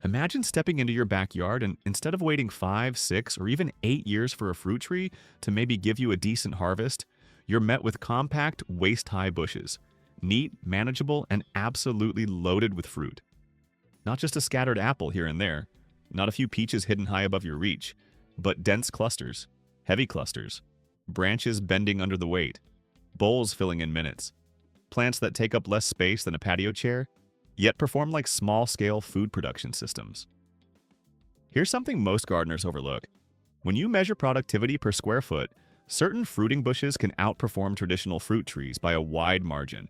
Imagine stepping into your backyard and instead of waiting 5, 6, or even 8 years for a fruit tree to maybe give you a decent harvest, you're met with compact, waist-high bushes. Neat, manageable, and absolutely loaded with fruit. Not just a scattered apple here and there, not a few peaches hidden high above your reach, but dense clusters, heavy clusters, branches bending under the weight, bowls filling in minutes, plants that take up less space than a patio chair, yet perform like small-scale food production systems. Here's something most gardeners overlook. When you measure productivity per square foot, certain fruiting bushes can outperform traditional fruit trees by a wide margin.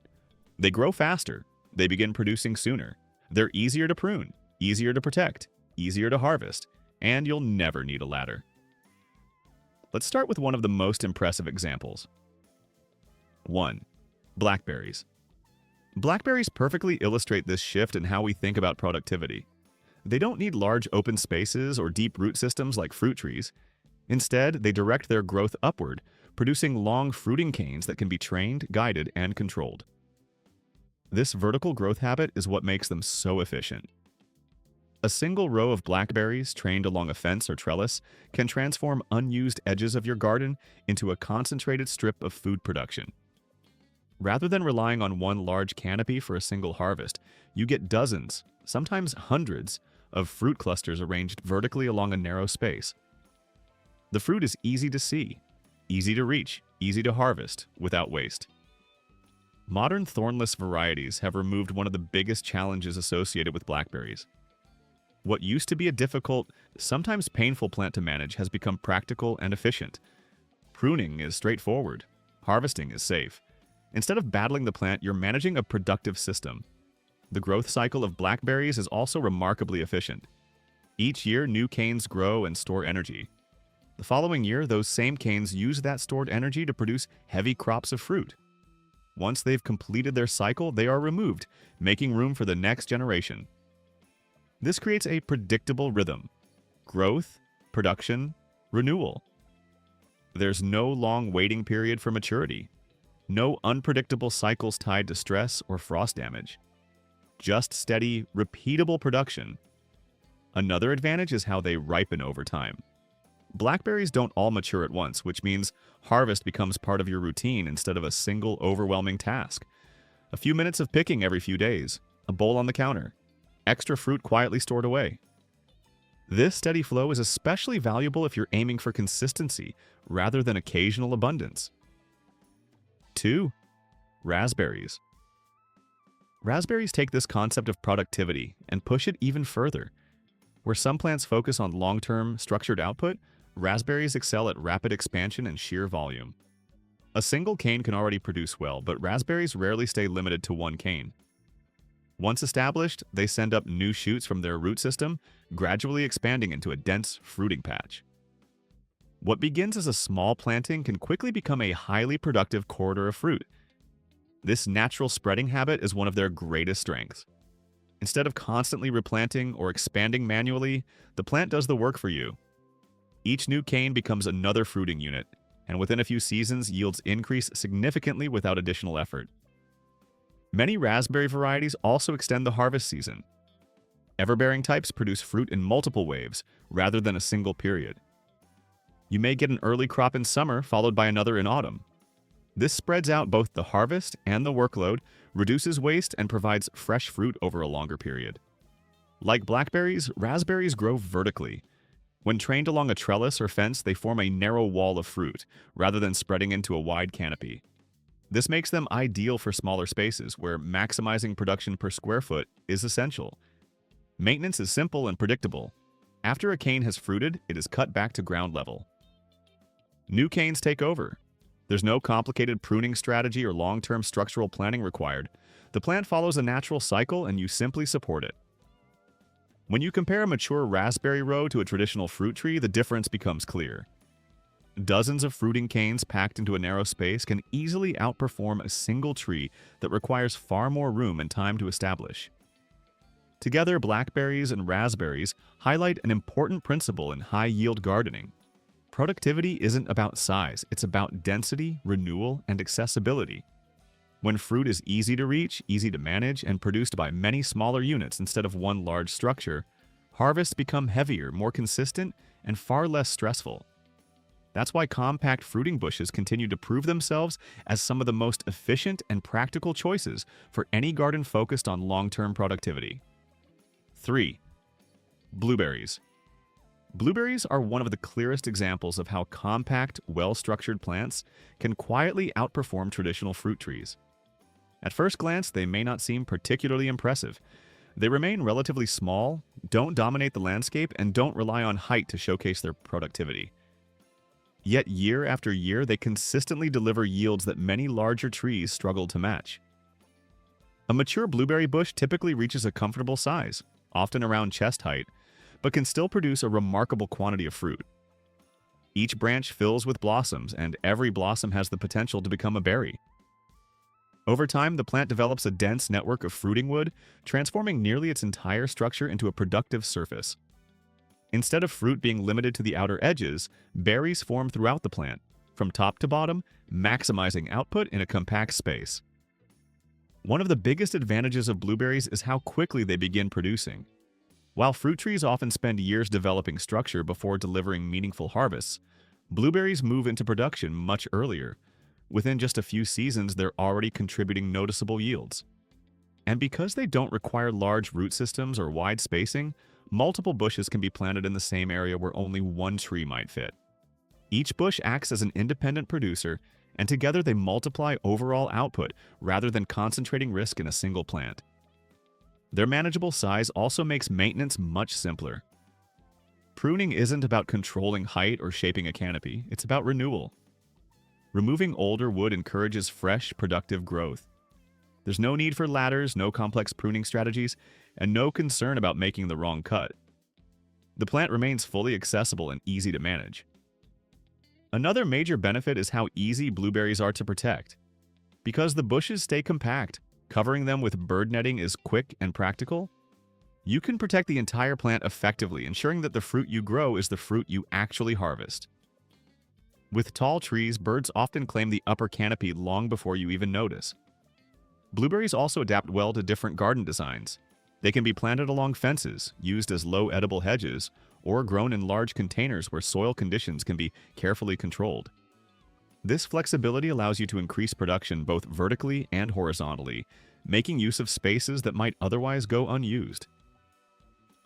They grow faster, they begin producing sooner, they're easier to prune, easier to protect, easier to harvest, and you'll never need a ladder. Let's start with one of the most impressive examples. 1. Blackberries. Blackberries perfectly illustrate this shift in how we think about productivity. They don't need large open spaces or deep root systems like fruit trees. Instead, they direct their growth upward, producing long fruiting canes that can be trained, guided, and controlled. This vertical growth habit is what makes them so efficient. A single row of blackberries trained along a fence or trellis can transform unused edges of your garden into a concentrated strip of food production. Rather than relying on one large canopy for a single harvest, you get dozens, sometimes hundreds, of fruit clusters arranged vertically along a narrow space. The fruit is easy to see, easy to reach, easy to harvest, without waste. Modern thornless varieties have removed one of the biggest challenges associated with blackberries. What used to be a difficult, sometimes painful plant to manage has become practical and efficient. Pruning is straightforward. Harvesting is safe. Instead of battling the plant, you're managing a productive system. The growth cycle of blackberries is also remarkably efficient. Each year, new canes grow and store energy. The following year, those same canes use that stored energy to produce heavy crops of fruit. Once they've completed their cycle, they are removed, making room for the next generation. This creates a predictable rhythm: growth, production, renewal. There's no long waiting period for maturity. No unpredictable cycles tied to stress or frost damage. Just steady, repeatable production. Another advantage is how they ripen over time. Blackberries don't all mature at once, which means harvest becomes part of your routine instead of a single overwhelming task. A few minutes of picking every few days, a bowl on the counter, extra fruit quietly stored away. This steady flow is especially valuable if you're aiming for consistency rather than occasional abundance. 2. Raspberries. Raspberries take this concept of productivity and push it even further. Where some plants focus on long-term, structured output, raspberries excel at rapid expansion and sheer volume. A single cane can already produce well, but raspberries rarely stay limited to one cane. Once established, they send up new shoots from their root system, gradually expanding into a dense fruiting patch. What begins as a small planting can quickly become a highly productive corridor of fruit. This natural spreading habit is one of their greatest strengths. Instead of constantly replanting or expanding manually, the plant does the work for you. Each new cane becomes another fruiting unit, and within a few seasons yields increase significantly without additional effort. Many raspberry varieties also extend the harvest season. Everbearing types produce fruit in multiple waves rather than a single period. You may get an early crop in summer followed by another in autumn. This spreads out both the harvest and the workload, reduces waste, and provides fresh fruit over a longer period. Like blackberries, raspberries grow vertically. When trained along a trellis or fence, they form a narrow wall of fruit, rather than spreading into a wide canopy. This makes them ideal for smaller spaces, where maximizing production per square foot is essential. Maintenance is simple and predictable. After a cane has fruited, it is cut back to ground level. New canes take over. There's no complicated pruning strategy or long-term structural planning required. The plant follows a natural cycle and you simply support it. When you compare a mature raspberry row to a traditional fruit tree, the difference becomes clear. Dozens of fruiting canes packed into a narrow space can easily outperform a single tree that requires far more room and time to establish. Together, blackberries and raspberries highlight an important principle in high-yield gardening. Productivity isn't about size, it's about density, renewal, and accessibility. When fruit is easy to reach, easy to manage, and produced by many smaller units instead of one large structure, harvests become heavier, more consistent, and far less stressful. That's why compact fruiting bushes continue to prove themselves as some of the most efficient and practical choices for any garden focused on long-term productivity. 3. Blueberries. Blueberries are one of the clearest examples of how compact, well-structured plants can quietly outperform traditional fruit trees. At first glance, they may not seem particularly impressive. They remain relatively small, don't dominate the landscape, and don't rely on height to showcase their productivity. Yet year after year, they consistently deliver yields that many larger trees struggle to match. A mature blueberry bush typically reaches a comfortable size, often around chest height, but can still produce a remarkable quantity of fruit. Each branch fills with blossoms, and every blossom has the potential to become a berry. Over time, the plant develops a dense network of fruiting wood, transforming nearly its entire structure into a productive surface. Instead of fruit being limited to the outer edges, berries form throughout the plant, from top to bottom, maximizing output in a compact space. One of the biggest advantages of blueberries is how quickly they begin producing. While fruit trees often spend years developing structure before delivering meaningful harvests, blueberries move into production much earlier. Within just a few seasons, they're already contributing noticeable yields. And because they don't require large root systems or wide spacing, multiple bushes can be planted in the same area where only one tree might fit. Each bush acts as an independent producer, and together they multiply overall output rather than concentrating risk in a single plant. Their manageable size also makes maintenance much simpler. Pruning isn't about controlling height or shaping a canopy, it's about renewal. Removing older wood encourages fresh, productive growth. There's no need for ladders, no complex pruning strategies, and no concern about making the wrong cut. The plant remains fully accessible and easy to manage. Another major benefit is how easy blueberries are to protect. Because the bushes stay compact, covering them with bird netting is quick and practical. You can protect the entire plant effectively, ensuring that the fruit you grow is the fruit you actually harvest. With tall trees, birds often claim the upper canopy long before you even notice. Blueberries also adapt well to different garden designs. They can be planted along fences, used as low edible hedges, or grown in large containers where soil conditions can be carefully controlled. This flexibility allows you to increase production both vertically and horizontally, making use of spaces that might otherwise go unused.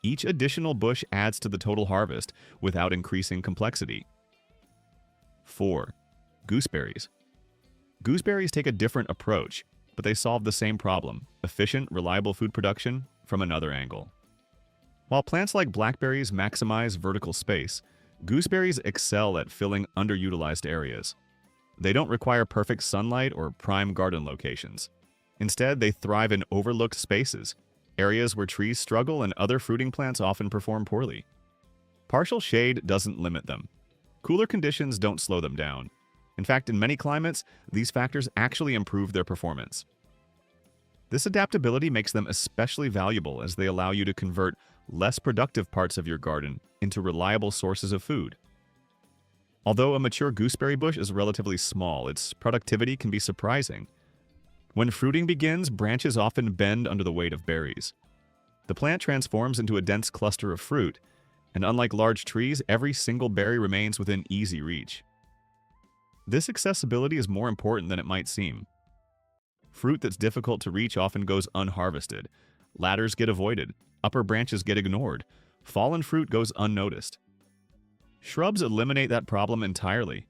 Each additional bush adds to the total harvest without increasing complexity. 4. Gooseberries. Gooseberries take a different approach, but they solve the same problem: efficient, reliable food production from another angle. While plants like blackberries maximize vertical space, gooseberries excel at filling underutilized areas. They don't require perfect sunlight or prime garden locations. Instead, they thrive in overlooked spaces, areas where trees struggle and other fruiting plants often perform poorly. Partial shade doesn't limit them. Cooler conditions don't slow them down. In fact, in many climates, these factors actually improve their performance. This adaptability makes them especially valuable as they allow you to convert less productive parts of your garden into reliable sources of food. Although a mature gooseberry bush is relatively small, its productivity can be surprising. When fruiting begins, branches often bend under the weight of berries. The plant transforms into a dense cluster of fruit, and unlike large trees, every single berry remains within easy reach. This accessibility is more important than it might seem. Fruit that's difficult to reach often goes unharvested. Ladders get avoided. Upper branches get ignored. Fallen fruit goes unnoticed. Shrubs eliminate that problem entirely.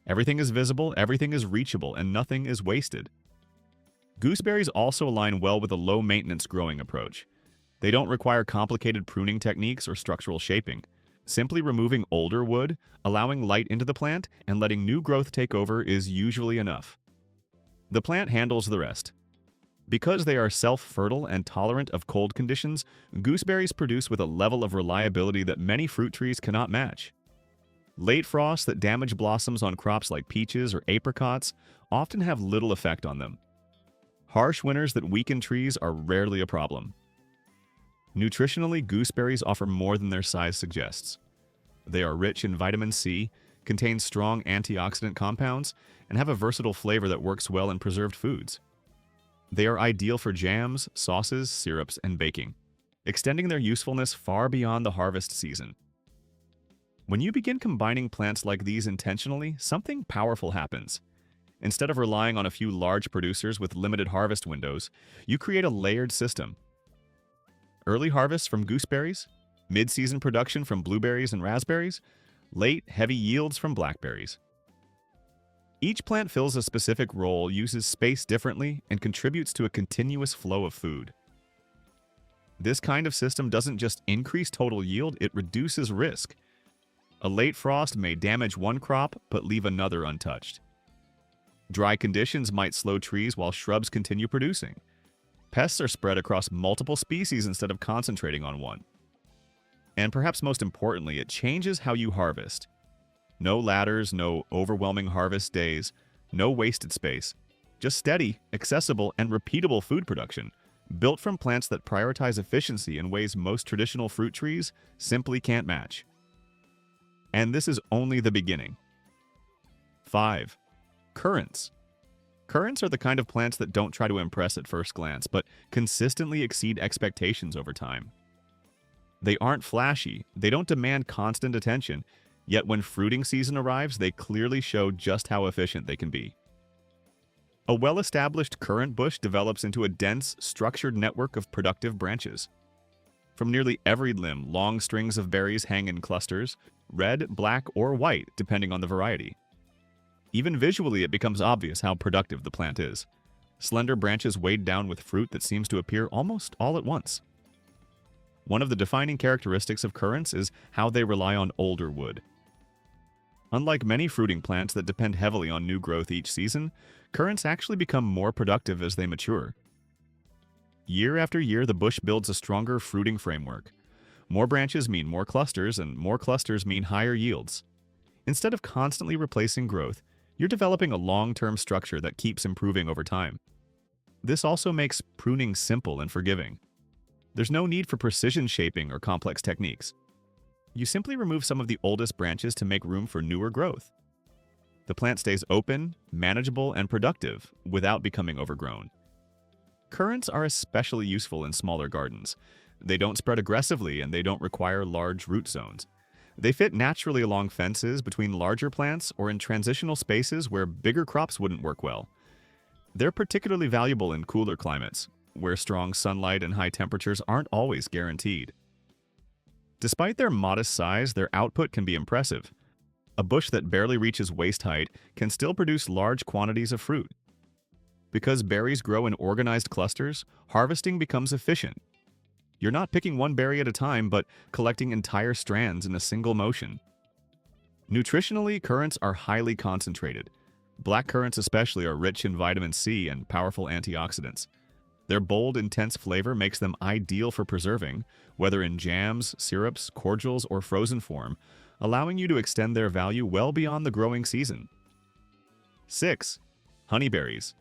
Everything is visible, everything is reachable, and nothing is wasted. Gooseberries also align well with a low-maintenance growing approach. They don't require complicated pruning techniques or structural shaping. Simply removing older wood, allowing light into the plant, and letting new growth take over is usually enough. The plant handles the rest. Because they are self-fertile and tolerant of cold conditions, gooseberries produce with a level of reliability that many fruit trees cannot match. Late frosts that damage blossoms on crops like peaches or apricots often have little effect on them. Harsh winters that weaken trees are rarely a problem. Nutritionally, gooseberries offer more than their size suggests. They are rich in vitamin C, contain strong antioxidant compounds, and have a versatile flavor that works well in preserved foods. They are ideal for jams, sauces, syrups, and baking. extending their usefulness far beyond the harvest season. When you begin combining plants like these intentionally, something powerful happens. Instead of relying on a few large producers with limited harvest windows, you create a layered system. Early harvests from gooseberries, mid-season production from blueberries and raspberries, late, heavy yields from blackberries. Each plant fills a specific role, uses space differently, and contributes to a continuous flow of food. This kind of system doesn't just increase total yield, it reduces risk. A late frost may damage one crop but leave another untouched. Dry conditions might slow trees while shrubs continue producing. Pests are spread across multiple species instead of concentrating on one. And perhaps most importantly, it changes how you harvest. No ladders, no overwhelming harvest days, no wasted space. Just steady, accessible, and repeatable food production, built from plants that prioritize efficiency in ways most traditional fruit trees simply can't match. And this is only the beginning. 5. Currants. Currants are the kind of plants that don't try to impress at first glance, but consistently exceed expectations over time. They aren't flashy, they don't demand constant attention, yet when fruiting season arrives, they clearly show just how efficient they can be. A well-established currant bush develops into a dense, structured network of productive branches. From nearly every limb, long strings of berries hang in clusters, red, black, or white, depending on the variety. Even visually, it becomes obvious how productive the plant is. Slender branches weighed down with fruit that seems to appear almost all at once. One of the defining characteristics of currants is how they rely on older wood. Unlike many fruiting plants that depend heavily on new growth each season, currants actually become more productive as they mature. Year after year, the bush builds a stronger fruiting framework. More branches mean more clusters, and more clusters mean higher yields. Instead of constantly replacing growth, you're developing a long-term structure that keeps improving over time. This also makes pruning simple and forgiving. There's no need for precision shaping or complex techniques. You simply remove some of the oldest branches to make room for newer growth. The plant stays open, manageable, and productive without becoming overgrown. Currants are especially useful in smaller gardens. They don't spread aggressively and they don't require large root zones. They fit naturally along fences, between larger plants, or in transitional spaces where bigger crops wouldn't work well. They're particularly valuable in cooler climates, where strong sunlight and high temperatures aren't always guaranteed. Despite their modest size, their output can be impressive. A bush that barely reaches waist height can still produce large quantities of fruit. Because berries grow in organized clusters, harvesting becomes efficient. You're not picking one berry at a time, but collecting entire strands in a single motion. Nutritionally, currants are highly concentrated. Black currants especially are rich in vitamin C and powerful antioxidants. Their bold, intense flavor makes them ideal for preserving, whether in jams, syrups, cordials, or frozen form, allowing you to extend their value well beyond the growing season. 6. Honeyberries.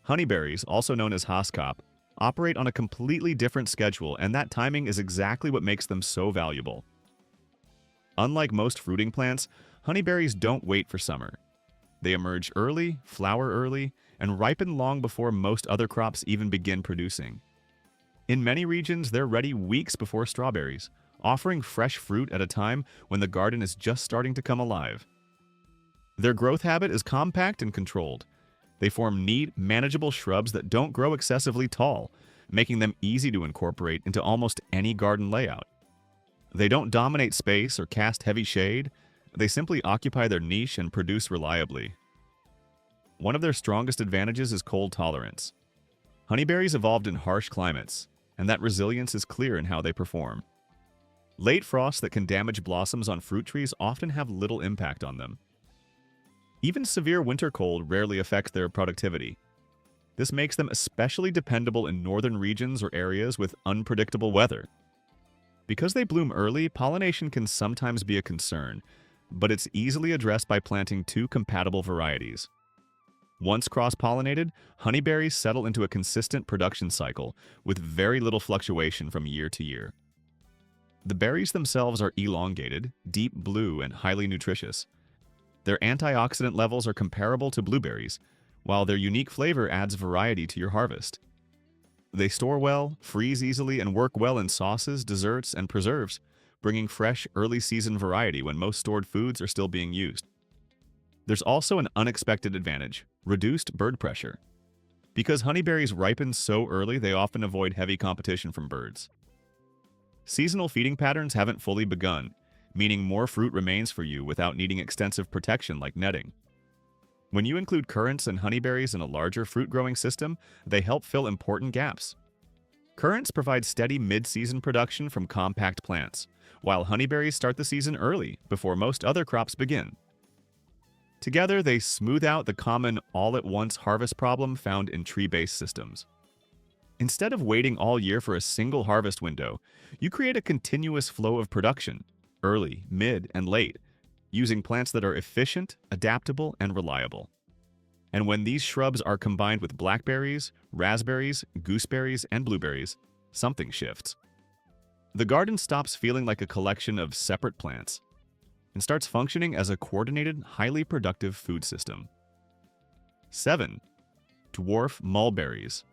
Honeyberries, also known as haaskap, operate on a completely different schedule, and that timing is exactly what makes them so valuable. Unlike most fruiting plants, honeyberries don't wait for summer. They emerge early, flower early, and ripen long before most other crops even begin producing. In many regions, they're ready weeks before strawberries, offering fresh fruit at a time when the garden is just starting to come alive. Their growth habit is compact and controlled. They form neat, manageable shrubs that don't grow excessively tall, making them easy to incorporate into almost any garden layout. They don't dominate space or cast heavy shade. They simply occupy their niche and produce reliably. One of their strongest advantages is cold tolerance. Honeyberries evolved in harsh climates, and that resilience is clear in how they perform. Late frosts that can damage blossoms on fruit trees often have little impact on them. Even severe winter cold rarely affects their productivity. This makes them especially dependable in northern regions or areas with unpredictable weather. Because they bloom early, pollination can sometimes be a concern, but it's easily addressed by planting two compatible varieties. Once cross-pollinated, honeyberries settle into a consistent production cycle with very little fluctuation from year to year. The berries themselves are elongated, deep blue, and highly nutritious. Their antioxidant levels are comparable to blueberries, while their unique flavor adds variety to your harvest. They store well, freeze easily, and work well in sauces, desserts, and preserves, bringing fresh, early-season variety when most stored foods are still being used. There's also an unexpected advantage: reduced bird pressure. Because honeyberries ripen so early, they often avoid heavy competition from birds. Seasonal feeding patterns haven't fully begun, meaning more fruit remains for you without needing extensive protection like netting. When you include currants and honeyberries in a larger fruit-growing system, they help fill important gaps. Currants provide steady mid-season production from compact plants, while honeyberries start the season early, before most other crops begin. Together, they smooth out the common all-at-once harvest problem found in tree-based systems. Instead of waiting all year for a single harvest window, you create a continuous flow of production, early, mid, and late, using plants that are efficient, adaptable, and reliable. And when these shrubs are combined with blackberries, raspberries, gooseberries, and blueberries, something shifts. The garden stops feeling like a collection of separate plants and starts functioning as a coordinated, highly productive food system. 7. Dwarf mulberries.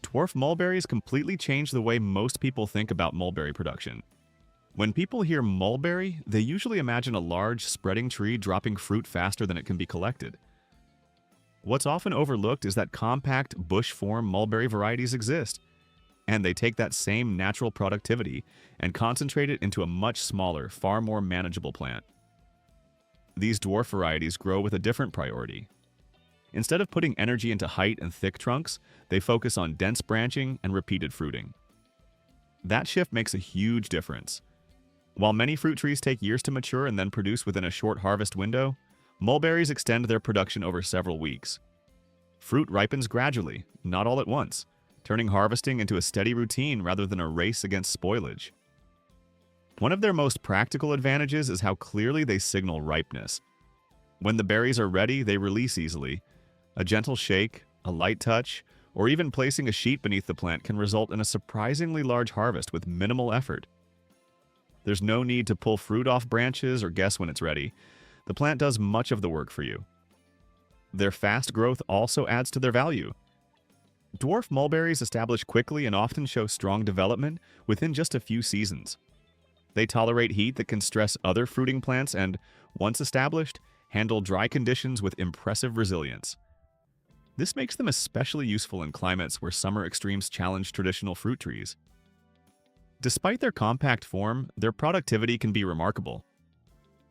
Dwarf mulberries completely change the way most people think about mulberry production. When people hear mulberry, they usually imagine a large, spreading tree dropping fruit faster than it can be collected. What's often overlooked is that compact, bush-form mulberry varieties exist, and they take that same natural productivity and concentrate it into a much smaller, far more manageable plant. These dwarf varieties grow with a different priority. Instead of putting energy into height and thick trunks, they focus on dense branching and repeated fruiting. That shift makes a huge difference. While many fruit trees take years to mature and then produce within a short harvest window, mulberries extend their production over several weeks. Fruit ripens gradually, not all at once, turning harvesting into a steady routine rather than a race against spoilage. One of their most practical advantages is how clearly they signal ripeness. When the berries are ready, they release easily. A gentle shake, a light touch, or even placing a sheet beneath the plant can result in a surprisingly large harvest with minimal effort. There's no need to pull fruit off branches or guess when it's ready. The plant does much of the work for you. Their fast growth also adds to their value. Dwarf mulberries establish quickly and often show strong development within just a few seasons. They tolerate heat that can stress other fruiting plants and, once established, handle dry conditions with impressive resilience. This makes them especially useful in climates where summer extremes challenge traditional fruit trees. Despite their compact form, their productivity can be remarkable.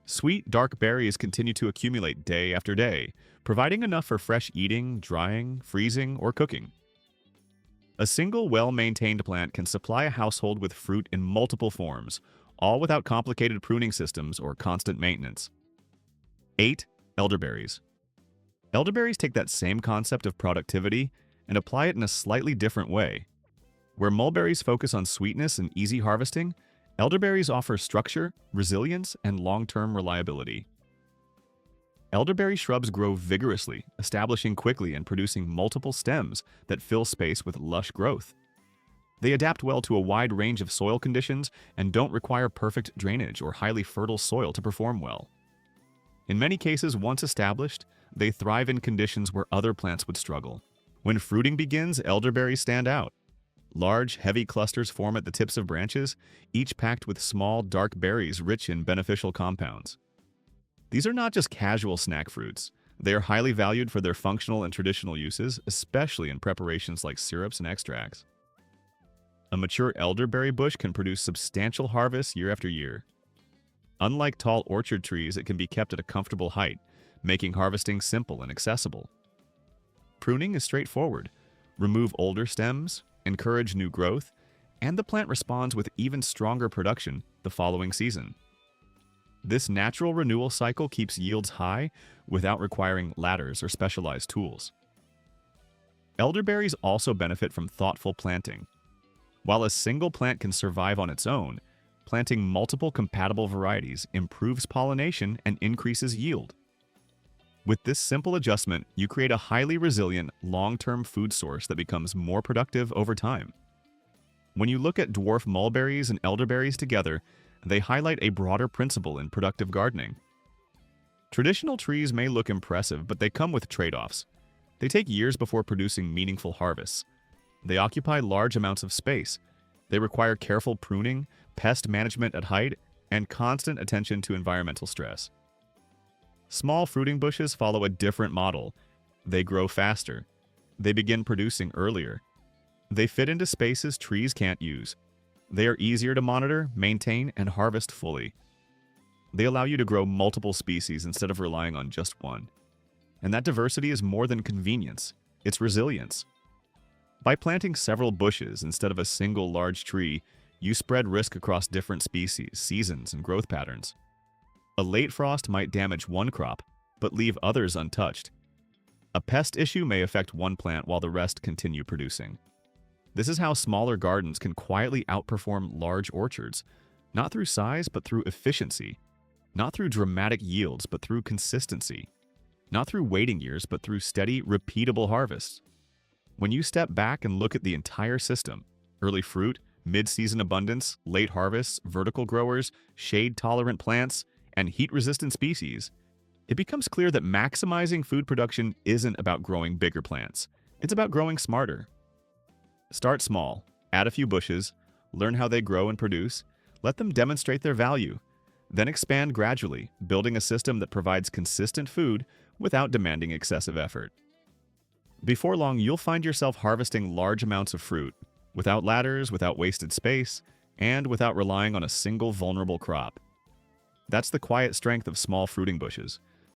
Sweet, dark berries continue to accumulate day after day, providing enough for fresh eating, drying, freezing, or cooking. A single well-maintained plant can supply a household with fruit in multiple forms, all without complicated pruning systems or constant maintenance. 8. Elderberries. Elderberries take that same concept of productivity and apply it in a slightly different way. Where mulberries focus on sweetness and easy harvesting, elderberries offer structure, resilience, and long-term reliability. Elderberry shrubs grow vigorously, establishing quickly and producing multiple stems that fill space with lush growth. They adapt well to a wide range of soil conditions and don't require perfect drainage or highly fertile soil to perform well. In many cases, once established, they thrive in conditions where other plants would struggle. When fruiting begins, elderberries stand out. Large, heavy clusters form at the tips of branches, each packed with small, dark berries rich in beneficial compounds. These are not just casual snack fruits. They are highly valued for their functional and traditional uses, especially in preparations like syrups and extracts. A mature elderberry bush can produce substantial harvests year after year. Unlike tall orchard trees, it can be kept at a comfortable height, making harvesting simple and accessible. Pruning is straightforward. Remove older stems, encourage new growth, and the plant responds with even stronger production the following season. This natural renewal cycle keeps yields high without requiring ladders or specialized tools. Elderberries also benefit from thoughtful planting. While a single plant can survive on its own, planting multiple compatible varieties improves pollination and increases yield. With this simple adjustment, you create a highly resilient, long-term food source that becomes more productive over time. When you look at dwarf mulberries and elderberries together, they highlight a broader principle in productive gardening. Traditional trees may look impressive, but they come with trade-offs. They take years before producing meaningful harvests. They occupy large amounts of space. They require careful pruning, pest management at height, and constant attention to environmental stress. Small fruiting bushes follow a different model. They grow faster. They begin producing earlier. They fit into spaces trees can't use. They are easier to monitor, maintain, and harvest fully. They allow you to grow multiple species instead of relying on just one. And that diversity is more than convenience, it's resilience. By planting several bushes instead of a single large tree, you spread risk across different species, seasons, and growth patterns. A late frost might damage one crop, but leave others untouched. A pest issue may affect one plant while the rest continue producing. This is how smaller gardens can quietly outperform large orchards, not through size, but through efficiency. Not through dramatic yields, but through consistency. Not through waiting years, but through steady, repeatable harvests. When you step back and look at the entire system, early fruit, mid-season abundance, late harvests, vertical growers, shade-tolerant plants, and heat-resistant species, it becomes clear that maximizing food production isn't about growing bigger plants. It's about growing smarter. Start small, add a few bushes, learn how they grow and produce, let them demonstrate their value, then expand gradually, building a system that provides consistent food without demanding excessive effort. Before long, you'll find yourself harvesting large amounts of fruit, without ladders, without wasted space, and without relying on a single vulnerable crop. That's the quiet strength of small fruiting bushes.